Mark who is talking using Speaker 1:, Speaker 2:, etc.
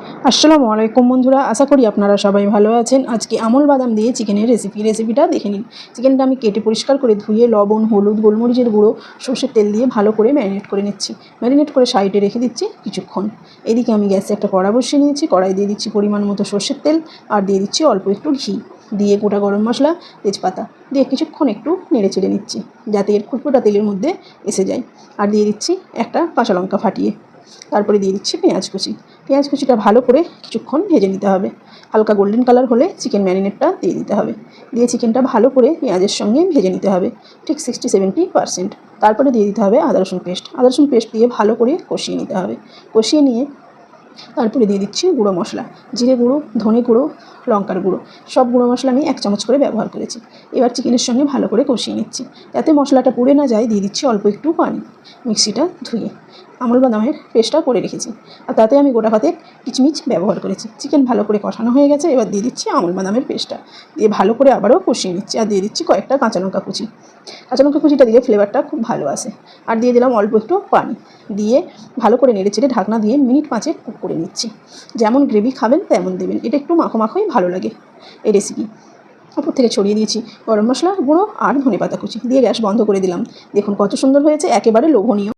Speaker 1: আসসালামু আলাইকুম বন্ধুরা, আশা করি আপনারা সবাই ভালো আছেন। আজকে আমল বাদাম দিয়ে চিকেনের রেসিপিটা দেখে নিন। চিকেনটা আমি কেটে পরিষ্কার করে ধুয়ে লবণ, হলুদ, গোলমরিচের গুঁড়ো, সর্ষের তেল দিয়ে ভালো করে ম্যারিনেট করে নিচ্ছি। ম্যারিনেট করে সাইডে রেখে দিচ্ছি কিছুক্ষণ। এদিকে আমি গ্যাসে একটা কড়া বসিয়ে নিয়েছি। কড়াই দিয়ে দিচ্ছি পরিমাণ মতো সর্ষের তেল আর দিয়ে দিচ্ছি অল্প একটু ঘি, দিয়ে গোটা গরম মশলা, তেজপাতা দিয়ে কিছুক্ষণ একটু নেড়ে চেড়ে নিচ্ছি যাতে এর ফুটফোটা তেলের মধ্যে এসে যায়। আর দিয়ে দিচ্ছি একটা কাঁচা লঙ্কা ফাটিয়ে। তারপরে দিয়ে দিচ্ছি পেঁয়াজ কুচি। পেঁয়াজ কুচিটা ভালো করে কিছুক্ষণ ভেজে নিতে হবে। হালকা গোল্ডেন কালার হলে চিকেন ম্যারিনেটটা দিয়ে দিতে হবে। দিয়ে চিকেনটা ভালো করে পেঁয়াজের সঙ্গে ভেজে নিতে হবে ঠিক 60-70%। তারপরে দিয়ে দিতে হবে আদা রসুন পেস্ট। আদা রসুন পেস্ট দিয়ে ভালো করে কষিয়ে নিতে হবে। কষিয়ে নিয়ে তারপরে দিয়ে দিচ্ছি গুঁড়ো মশলা, জিরে গুঁড়ো, ধনে গুঁড়ো, লঙ্কার গুঁড়ো। সব গুঁড়ো মশলা আমি 1 চামচ করে ব্যবহার করেছি। এবার চিকেনের সঙ্গে ভালো করে কষিয়ে নিচ্ছি। যাতে মশলাটা পুড়ে না যায় দিয়ে দিচ্ছি অল্প একটু পানি। মিক্সিটা ধুয়ে আমল বাদামের পেস্টটা করে রেখেছি। আর তাতে আমি গোটা পাতে কিচমিচ ব্যবহার করেছি। চিকেন ভালো করে কষানো হয়ে গেছে। এবার দিয়ে দিচ্ছি আমল বাদামের পেস্টটা, দিয়ে ভালো করে আবারও কষিয়ে নিচ্ছি। আর দিয়ে দিচ্ছি কয়েকটা কাঁচা লঙ্কা কুচি। কাঁচা লঙ্কা কুচিটা দিলে ফ্লেভারটা খুব ভালো আসে। আর দিয়ে দিলাম অল্প একটু পানি, দিয়ে ভালো করে নেড়ে চেড়ে ঢাকনা দিয়ে মিনিট 5 কুক করে নিচ্ছি। যেমন গ্রেভি খাবেন তেমন দেবেন, এটা একটু মাখো মাখোই ভালো লাগে এই রেসিপি। ওপর থেকে ছড়িয়ে দিয়েছি গরম মশলা গুঁড়ো আর ধনেপাতা কুচি, দিয়ে গ্যাস বন্ধ করে দিলাম। দেখুন কত সুন্দর হয়েছে, একেবারে লোভনীয়।